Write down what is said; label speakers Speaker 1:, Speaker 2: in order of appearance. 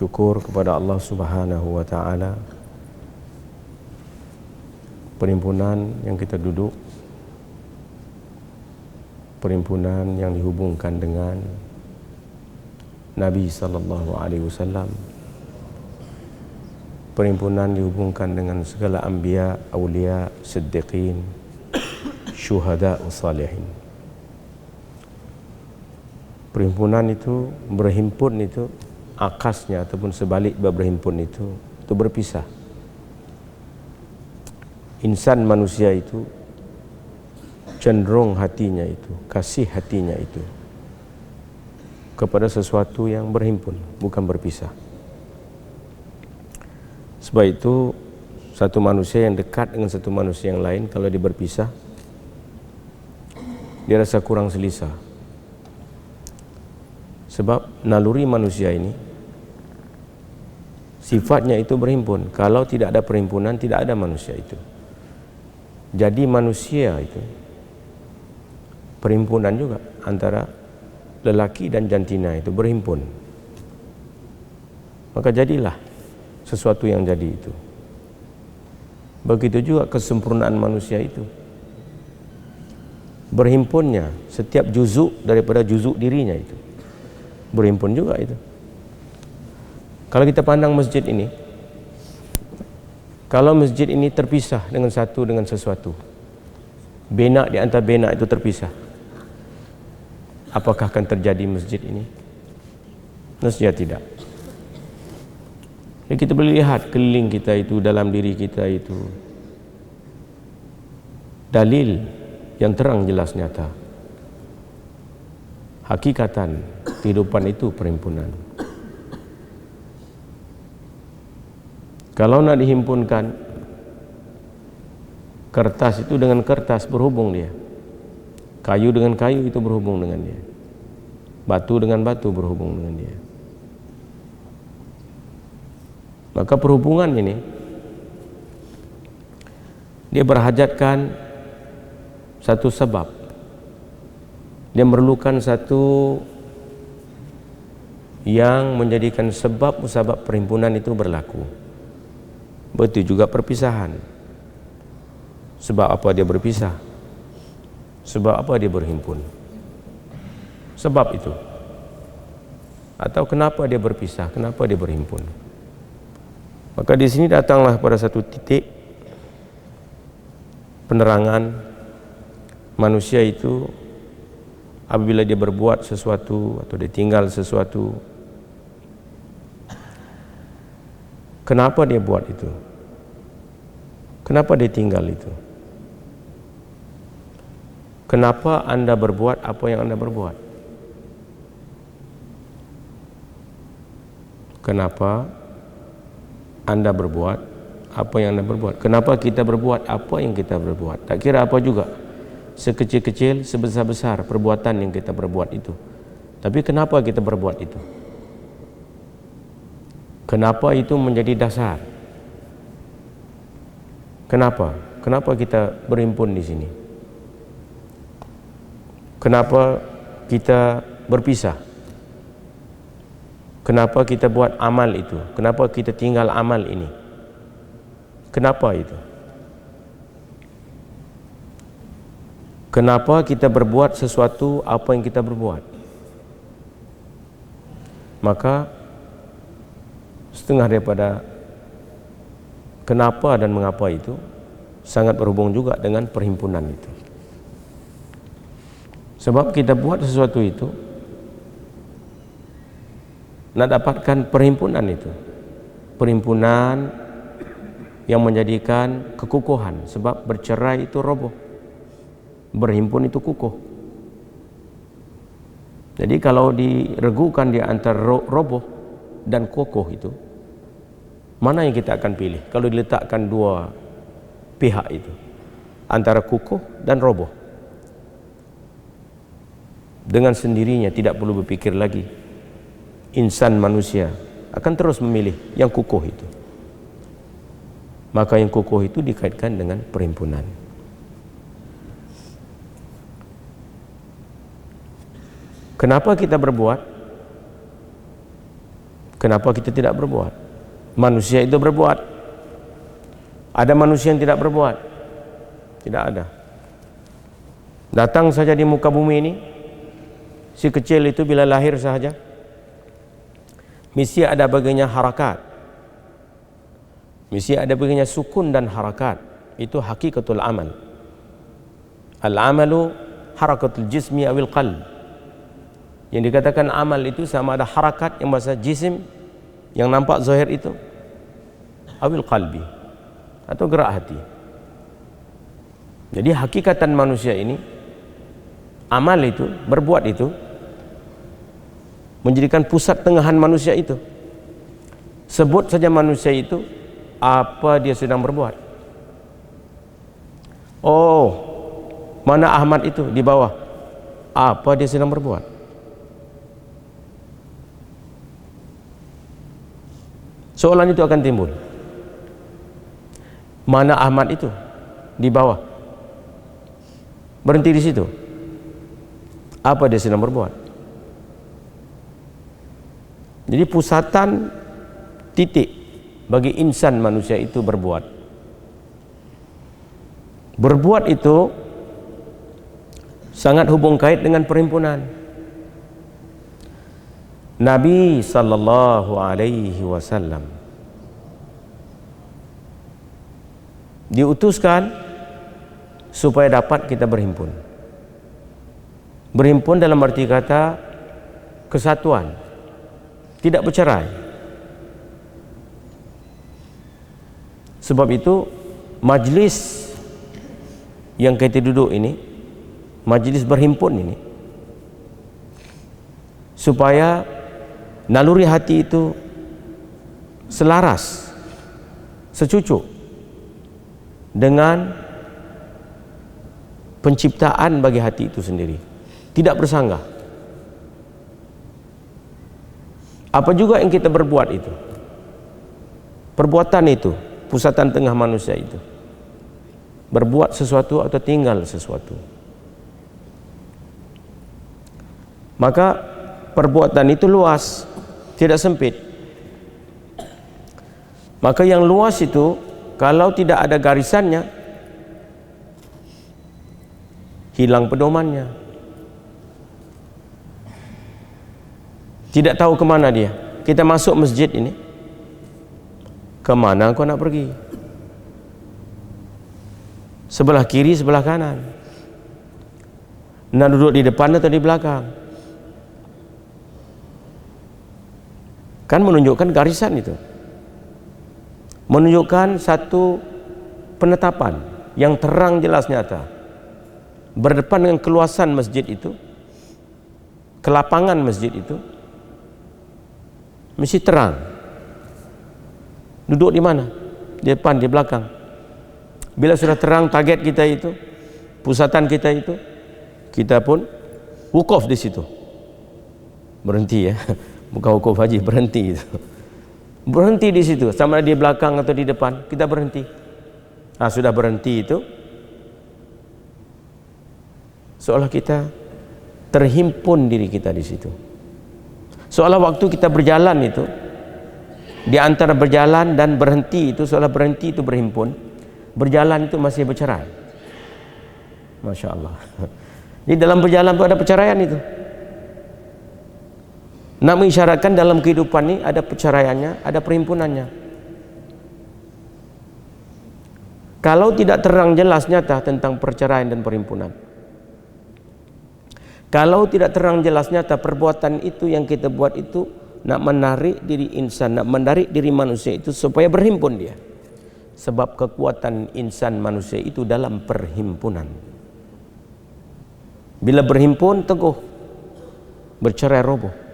Speaker 1: syukur kepada Allah Subhanahu wa taala, perhimpunan yang kita duduk, perhimpunan yang dihubungkan dengan Nabi sallallahu alaihi wasallam, perhimpunan dihubungkan dengan segala anbiya, aulia, siddiqin, syuhada, salihin. Perhimpunan itu berhimpun itu akasnya ataupun sebalik berhimpun itu berpisah. Insan manusia itu cenderung hatinya itu, kasih hatinya itu kepada sesuatu yang berhimpun, bukan berpisah. Sebab itu satu manusia yang dekat dengan satu manusia yang lain, kalau dia berpisah, dia rasa kurang selesa. Sebab naluri manusia ini sifatnya itu berhimpun. Kalau tidak ada perhimpunan, tidak ada manusia itu. Jadi manusia itu perhimpunan juga antara lelaki dan jantina itu berhimpun. Maka jadilah sesuatu yang jadi itu. Begitu juga kesempurnaan manusia itu. Berhimpunnya setiap juzuk daripada juzuk dirinya itu. Berhimpun juga itu. Kalau kita pandang masjid ini, kalau masjid ini terpisah dengan satu dengan sesuatu, benak di antara benak itu terpisah, apakah akan terjadi masjid ini? Mestinya tidak. Ya, kita boleh lihat keliling kita itu, dalam diri kita itu, dalil yang terang jelas nyata. Hakikatan kehidupan itu perhimpunan. Kalau nak dihimpunkan, kertas itu dengan kertas berhubung dia, kayu dengan kayu itu berhubung dengan dia, batu dengan batu berhubung dengan dia. Maka perhubungan ini dia berhajatkan satu sebab. Dia memerlukan satu yang menjadikan sebab musabab perhimpunan itu berlaku. Betul juga perpisahan. Sebab apa dia berpisah? Sebab apa dia berhimpun? Sebab itu. Atau kenapa dia berpisah? Kenapa dia berhimpun? Maka di sini datanglah pada satu titik penerangan manusia itu apabila dia berbuat sesuatu atau dia tinggal sesuatu, kenapa dia buat itu? Kenapa dia tinggal itu? Kenapa anda berbuat apa yang anda berbuat? Kenapa anda berbuat apa yang anda berbuat? Kenapa kita berbuat apa yang kita berbuat? Tak kira apa juga, sekecil-kecil, sebesar-besar perbuatan yang kita berbuat itu. Tapi kenapa kita berbuat itu? Kenapa itu menjadi dasar? Kenapa? Kenapa kita berhimpun di sini? Kenapa kita berpisah? Kenapa kita buat amal itu? Kenapa kita tinggal amal ini? Kenapa itu? Kenapa kita berbuat sesuatu apa yang kita berbuat? Maka setengah daripada kenapa dan mengapa itu sangat berhubung juga dengan perhimpunan itu. Sebab kita buat sesuatu itu nak dapatkan perhimpunan itu, perhimpunan yang menjadikan kekukuhan. Sebab bercerai itu roboh, berhimpun itu kukuh. Jadi kalau diregukan di antara roboh dan kokoh itu, mana yang kita akan pilih? Kalau diletakkan dua pihak itu, antara kukuh dan roboh, dengan sendirinya tidak perlu berpikir lagi, insan manusia akan terus memilih yang kukuh itu. Maka yang kukuh itu dikaitkan dengan perhimpunan. Kenapa kita berbuat? Kenapa kita tidak berbuat? Manusia itu berbuat. Ada manusia yang tidak berbuat? Tidak ada. Datang saja di muka bumi ini, si kecil itu bila lahir saja, mesti ada baginya harakat, mesti ada baginya sukun dan harakat. Itu hakikatul amal. Al-amalu harakatul jismi awil qalb. Yang dikatakan amal itu sama ada harakat yang bahasa jisim yang nampak zahir itu, awil qalbi, atau gerak hati. Jadi hakikatan manusia ini, amal itu, berbuat itu, menjadikan pusat tengahan manusia itu. Sebut saja manusia itu, apa dia sedang berbuat. Oh, mana Ahmad itu di bawah, apa dia sedang berbuat. Soalan itu akan timbul. Mana Ahmad itu di bawah, berhenti di situ, apa dia sedang berbuat. Jadi pusatan titik bagi insan manusia itu berbuat. Berbuat itu sangat hubung kait dengan perhimpunan. Nabi sallallahu alaihi wasallam diutuskan supaya dapat kita berhimpun. Berhimpun dalam arti kata kesatuan, tidak bercerai. Sebab itu majlis yang kita duduk ini, majlis berhimpun ini, supaya naluri hati itu selaras, secucuk dengan penciptaan bagi hati itu sendiri, tidak bersanggah. Apa juga yang kita berbuat itu, perbuatan itu, pusatan tengah manusia itu, berbuat sesuatu atau tinggal sesuatu. Maka perbuatan itu luas, tidak sempit. Maka yang luas itu, kalau tidak ada garisannya, hilang pedomannya. Tidak tahu kemana dia. Kita masuk masjid ini, kemana kau nak pergi? Sebelah kiri, sebelah kanan. Nak duduk di depan atau di belakang? Kan menunjukkan garisan itu, menunjukkan satu penetapan yang terang jelas nyata. Berdepan dengan keluasan masjid itu, kelapangan masjid itu, mesti terang. Duduk di mana? Di depan, di belakang. Bila sudah terang target kita itu, pusatan kita itu, kita pun wukuf di situ. Berhenti ya. Bukan wukuf haji, berhenti itu. Berhenti di situ, sama di belakang atau di depan, kita berhenti. Nah, sudah berhenti itu, seolah kita terhimpun diri kita di situ. Seolah waktu kita berjalan itu, di antara berjalan dan berhenti itu, seolah berhenti itu berhimpun, berjalan itu masih bercerai. Masya Allah. Di dalam berjalan itu ada perceraian itu. Nak mengisyaratkan dalam kehidupan ini ada perceraiannya, ada perhimpunannya. Kalau tidak terang jelas nyata tentang perceraian dan perhimpunan, kalau tidak terang jelas nyata perbuatan itu yang kita buat itu nak menarik diri insan, nak menarik diri manusia itu supaya berhimpun dia. Sebab kekuatan insan manusia itu dalam perhimpunan. Bila berhimpun teguh, bercerai roboh.